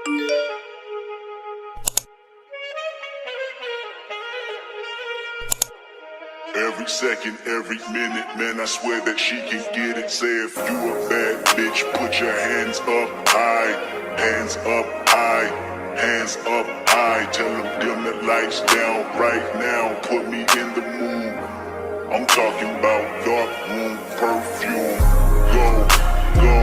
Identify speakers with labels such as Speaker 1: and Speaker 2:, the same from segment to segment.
Speaker 1: Every second, every minute, man, I swear that she can get it. Say if you a bad bitch, put your hands up high, hands up high, hands up high. Tell them dim the lights down right now, put me in the mood. I'm talking about dark room perfume. Go, go.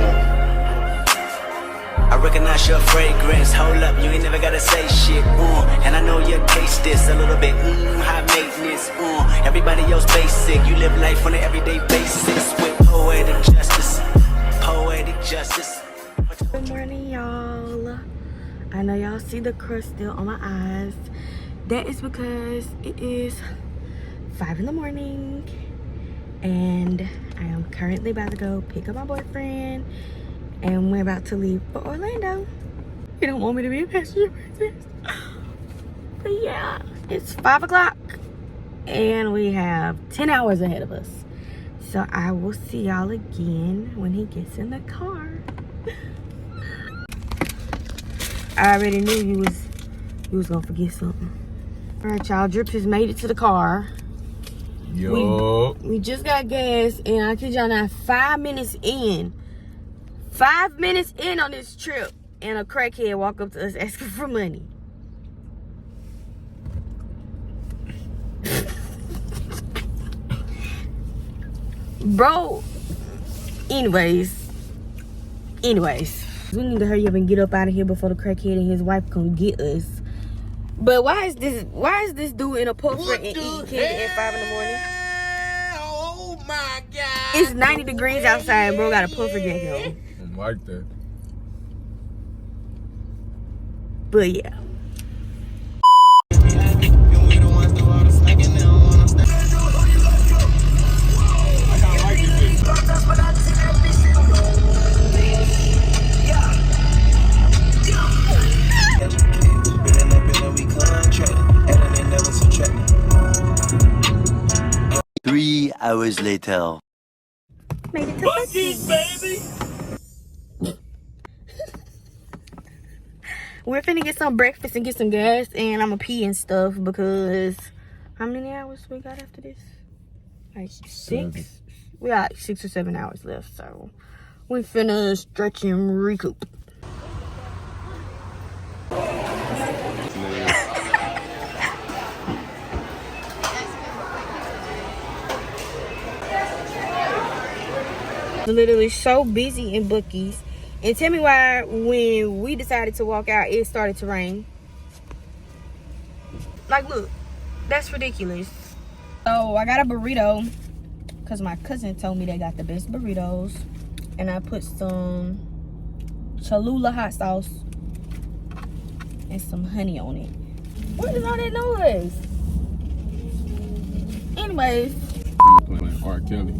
Speaker 2: I recognize your fragrance, hold up, you ain't never gotta say shit, and I know you taste this a little bit, high maintenance, everybody else basic, you live life on an everyday basis, with poetic justice, poetic justice.
Speaker 3: Good morning, y'all. I know y'all see the crust still on my eyes. That is because it is 5 in the morning, and I am currently about to go pick up my boyfriend. And we're about to leave for Orlando. You don't want me to be a passenger princess. But yeah, it's 5 o'clock. And we have 10 hours ahead of us. So I will see y'all again when he gets in the car. I already knew you was gonna forget something. All right, y'all, Drip has made it to the car.
Speaker 4: Yo.
Speaker 3: We just got gas, and I kid y'all not, 5 minutes in. 5 minutes in on this trip, and a crackhead walk up to us asking for money. Bro, anyways, we need to hurry up and get up out of here before the crackhead and his wife come get us. But why is this dude in a puffer and eating candy at 5 in the morning?
Speaker 4: Oh my God.
Speaker 3: It's 90 degrees outside, bro. Got a puffer jacket on.
Speaker 4: Like that.
Speaker 3: But yeah.
Speaker 5: Hours later.
Speaker 3: Made it to Buc-ee's, baby. We're finna get some breakfast and get some gas, and I'm gonna pee and stuff because how many hours we got after this? Like 6? We got like 6 or 7 hours left, so we finna stretch and recoup. Literally so busy in Buc-ee's. And tell me why when we decided to walk out, it started to rain. Like, look, that's ridiculous. So I got a burrito because my cousin told me they got the best burritos. And I put some Cholula hot sauce and some honey on it. What is all that noise? Anyways.
Speaker 4: Playing R. Kelly.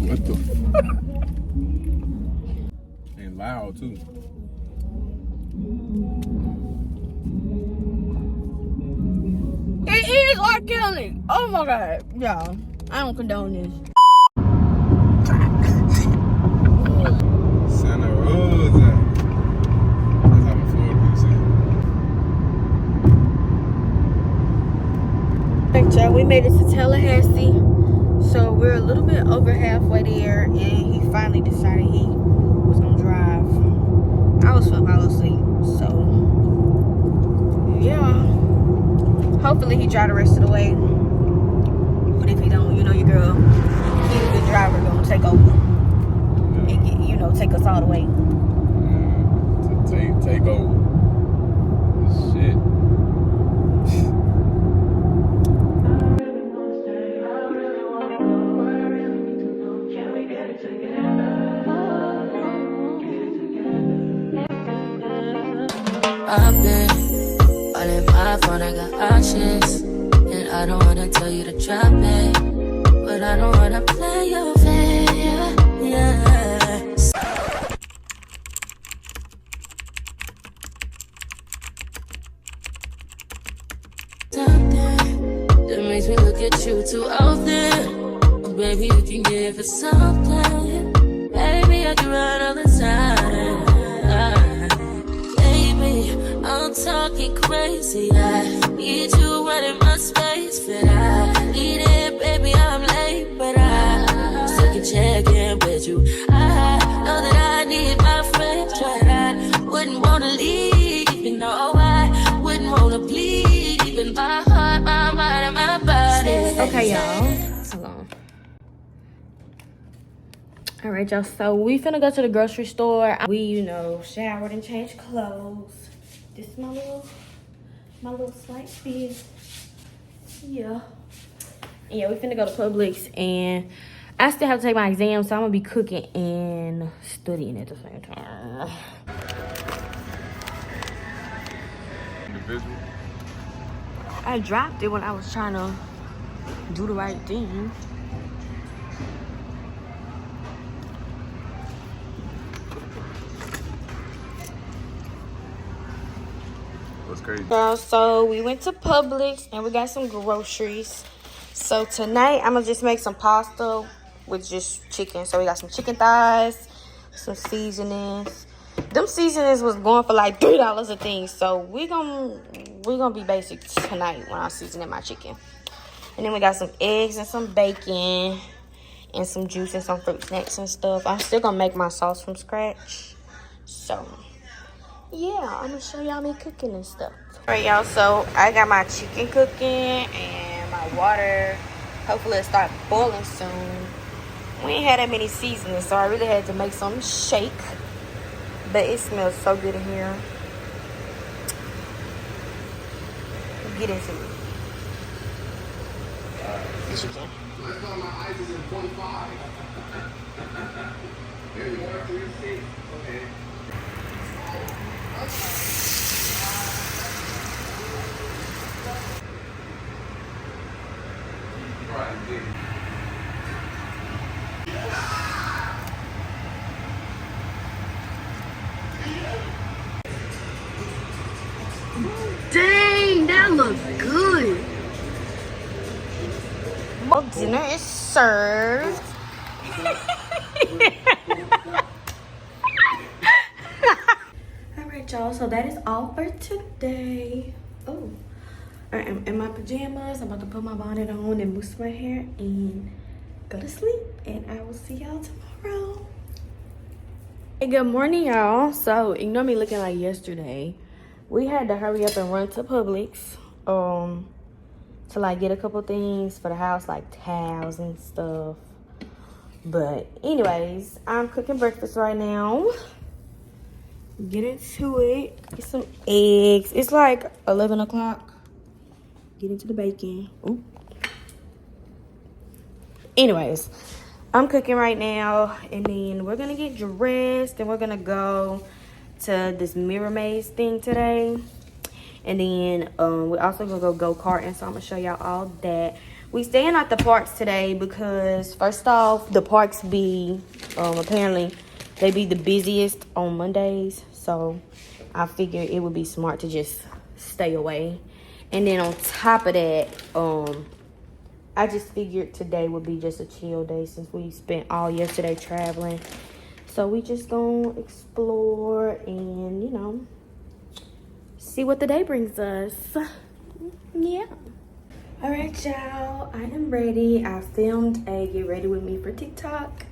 Speaker 4: What the fuck? And loud too.
Speaker 3: It is R. Kelly. Oh my God. Y'all, I don't condone this.
Speaker 4: Santa Rosa. That's how the Florida people say.
Speaker 3: Alright, y'all, we made it to Tallahassee. So we're a little bit over halfway there, and he finally decided he was gonna drive. I was falling asleep, so yeah. Hopefully he drive the rest of the way. But if he don't, you know your girl, he's a good driver, gonna take over and get, you know, take us all the way.
Speaker 4: Take over. Shit.
Speaker 6: I've been all in my phone, I got options. And I don't wanna tell you to drop it, but I don't wanna play your fair, yeah. Something that makes me look at you too often. Oh, baby, you can give it something. Baby, I do right all the time. wouldn't wanna leave. You know I wouldn't wanna bleed. Even my heart, my mind, and my body.
Speaker 3: Okay, y'all. Hold on. All right, y'all. So we finna go to the grocery store. We, you know, showered and changed clothes. This is my little slight fit. Yeah. And yeah, we finna go to Publix, and I still have to take my exam, so I'm gonna be cooking and studying at the same time.
Speaker 4: Individual.
Speaker 3: I dropped it when I was trying to do the right thing.
Speaker 4: What's crazy?
Speaker 3: So we went to Publix and we got some groceries. So tonight I'm gonna just make some pasta with just chicken. So we got some chicken thighs, some seasonings. Them seasonings was going for like $3 a thing. So we're gonna be basic tonight when I'm seasoning my chicken. And then we got some eggs and some bacon and some juice and some fruit snacks and stuff. I'm still gonna make my sauce from scratch. So yeah, I'm gonna show y'all me cooking and stuff. All right, y'all, so I got my chicken cooking and my water. Hopefully it'll start boiling soon. We ain't had that many seasonings, so I really had to make some shake. But it smells so good in here. Get into it. Chicken. Dang, that looks good. Well, dinner is served. Alright, y'all, so that is all for today. Oh, I'm in my pajamas. I'm about to put my bonnet on and mousse my hair and go to sleep. And I will see y'all tomorrow. Hey, good morning, y'all. So ignore me looking like yesterday. We had to hurry up and run to Publix to like get a couple things for the house, like towels and stuff. But anyways, I'm cooking breakfast right now. Get into it. Get some eggs. It's like 11 o'clock. Get into the bacon. Ooh. Anyways, I'm cooking right now, and then we're gonna get dressed and we're gonna go to this Mirror Maze thing today. And then we're also gonna go karting, so I'm gonna show y'all all that. We staying at the parks today because first off, the parks be apparently they be the busiest on Mondays, so I figured it would be smart to just stay away. And then on top of that, I just figured today would be just a chill day since we spent all yesterday traveling. So we just gonna explore and, you know, see what the day brings us. Yeah. All right, y'all, I am ready. I filmed a get ready with me for TikTok.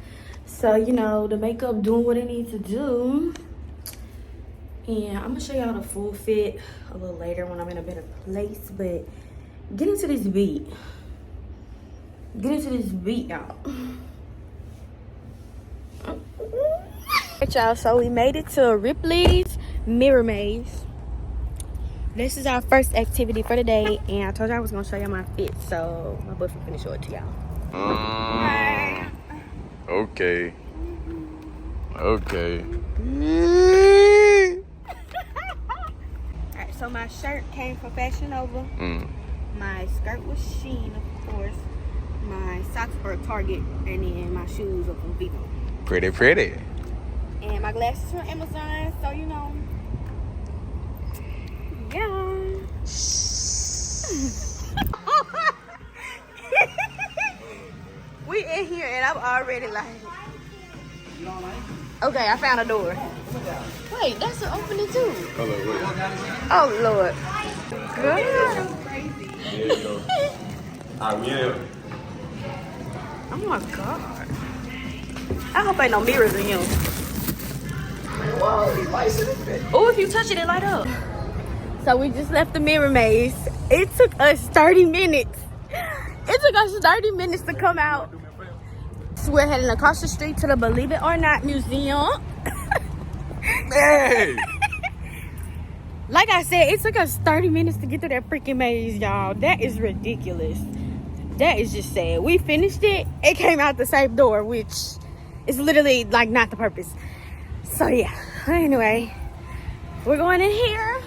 Speaker 3: So, you know, the makeup doing what it needs to do. And I'm gonna show y'all the full fit a little later when I'm in a better place. But get into this beat. Get into this beat, y'all. Alright, y'all, so we made it to Ripley's Mirror Maze. This is our first activity for the day, and I told you I was gonna show y'all my fit, so my boyfriend finna show it to y'all.
Speaker 4: Okay. Okay.
Speaker 3: Alright, so my shirt came from Fashion Nova. My skirt was Shein, of course. My socks were Target, and then my shoes are from Vivo.
Speaker 4: Pretty, pretty.
Speaker 3: And my glasses from Amazon, so you know. Yeah. We in here and I'm already like. Okay, I found a door. Wait, that's an opening too. Oh Lord. Girl.
Speaker 4: There you go. Alright, we in here.
Speaker 3: Oh my God. I hope ain't no mirrors in here. Oh, if you touch it, it light up. So we just left the mirror maze. It took us 30 minutes. It took us 30 minutes to come out. So we're heading across the street to the Believe It or Not Museum.
Speaker 4: Hey!
Speaker 3: Like I said, it took us 30 minutes to get through that freaking maze, y'all. That is ridiculous. That is just sad. We finished it. It came out the same door, which is literally like not the purpose. So yeah. Anyway, we're going in here.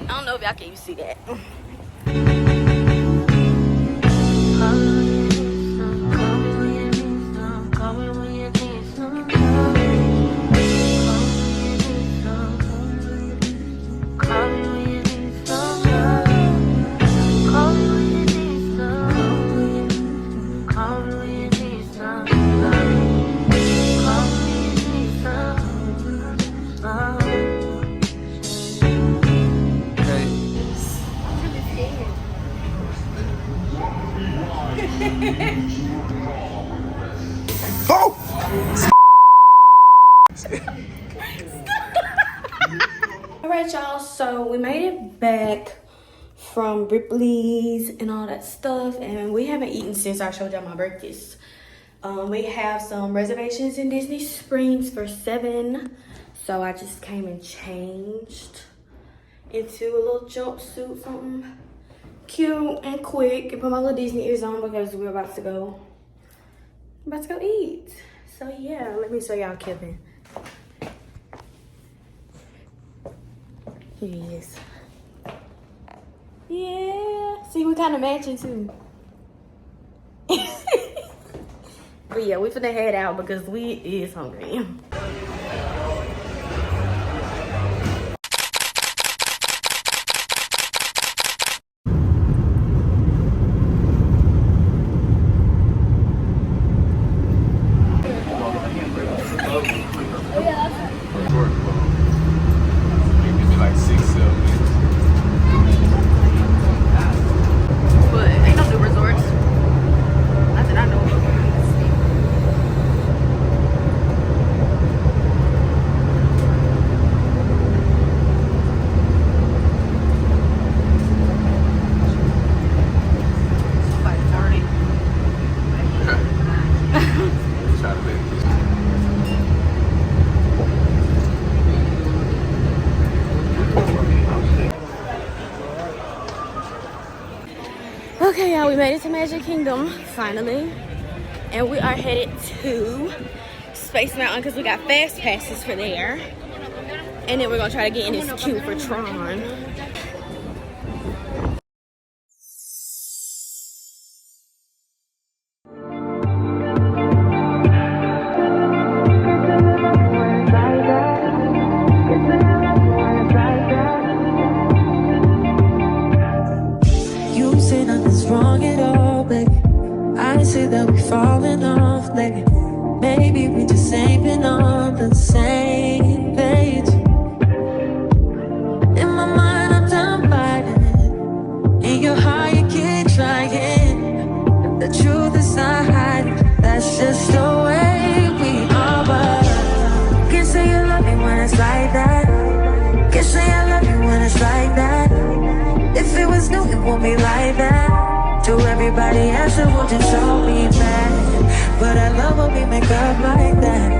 Speaker 3: I don't know if y'all can see that. Alright, y'all, so we made it back from Ripley's and all that stuff, and we haven't eaten since I showed y'all my breakfast. We have some reservations in Disney Springs for 7, so I just came and changed into a little jumpsuit, something cute and quick, and put my little Disney ears on because we're about to go eat. So yeah, let me show y'all Kevin. Here he is. Yeah, see, we kind of matching too. But yeah, we finna head out because we is hungry. Okay, y'all, we made it to Magic Kingdom, finally. And we are headed to Space Mountain because we got fast passes for there. And then we're gonna try to get in this queue for Tron.
Speaker 6: Wrong at all, baby. I say that we falling off lately. Maybe we just ain't been on the same page. In my mind, I'm done fighting it. In your heart, you keep trying. The truth is not hiding. That's just the way we are. But can't say you love me when it's like that. Can't say I love you when it's like that. If it was new, it won't be like that. To everybody else, it will just all be bad. But I love when we make up like that.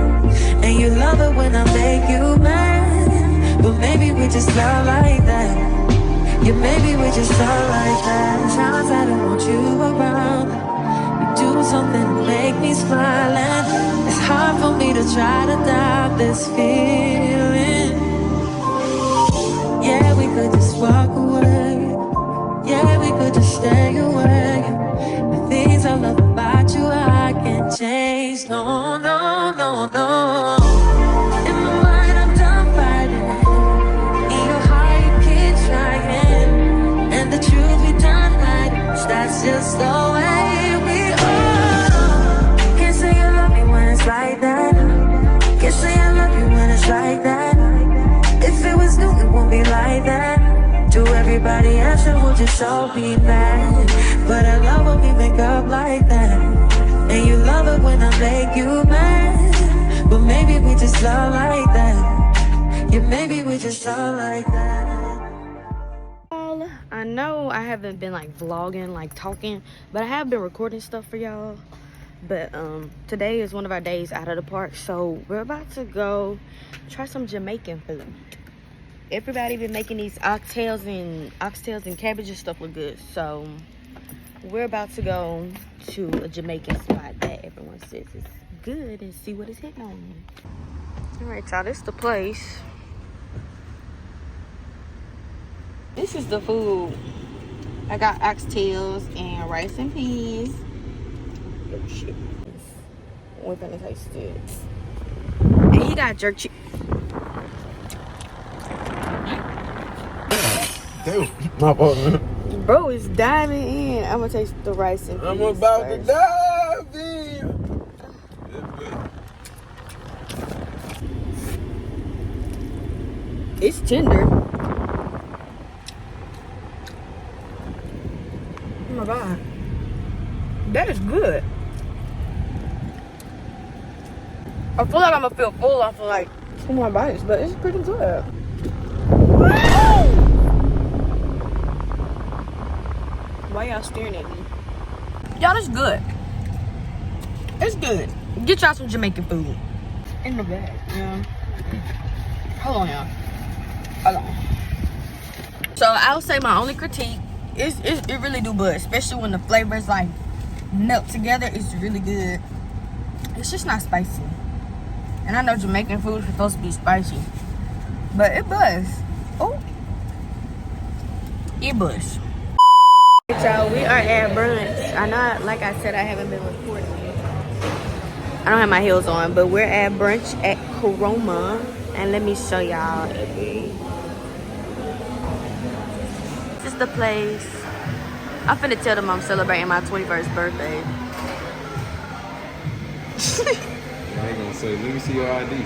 Speaker 6: And you love it when I make you mad. But maybe we just love like that. Yeah, maybe we just love like that. Times I don't want you around. You do something to make me smile. And it's hard for me to try to doubt this feeling. Yeah, we could just walk away. Yeah, we could just stay away. The things I love about you, I can't change. No, no, no, no. In my mind, I'm done fighting. In your heart, you keep trying. And the truth we done hiding. That's just the way we are. Can't say you love me when it's like that. Can't say I love you when it's like that. If it was new, it won't be like that. To everybody else, it will just all be bad. But I love when we make up like that. And you love it when I make you mad. But maybe we just love like that. we just talk like that.
Speaker 3: I know I haven't been like vlogging, like talking, but I have been recording stuff for y'all. But today is one of our days out of the park, so we're about to go try some Jamaican food. Everybody been making these oxtails and cabbage and stuff look good, so we're about to go to a Jamaican spot that everyone says is good and see what it's hitting on. All right, y'all, this is the place. This is the food. I got oxtails and rice and peas. Oh shit. We're gonna taste it. And he got jerk chicken.
Speaker 4: Dude, my fault, man.
Speaker 3: Bro is diving in. I'm gonna taste the rice and peas.
Speaker 4: I'm about
Speaker 3: first.
Speaker 4: to dive in.
Speaker 3: It's tender. Oh my god. That is good. I feel like I'm gonna feel full after like 2 more bites, but it's pretty good. Why y'all staring at me? Y'all, that's good. It's good. Get y'all some Jamaican food. In the bag, yeah. Hold on, y'all. Hold on. So I'll say my only critique is it really do buzz, especially when the flavors like melt together. It's really good. It's just not spicy. And I know Jamaican food is supposed to be spicy, but it buzz. Oh, it buzz. Y'all, we are at brunch. I know, like I said, I haven't been recording. I don't have my heels on, but we're at brunch at Coroma, and let me show y'all. This is the place. I'm finna tell them I'm celebrating my 21st birthday.
Speaker 4: I ain't gonna say, let me see your ID.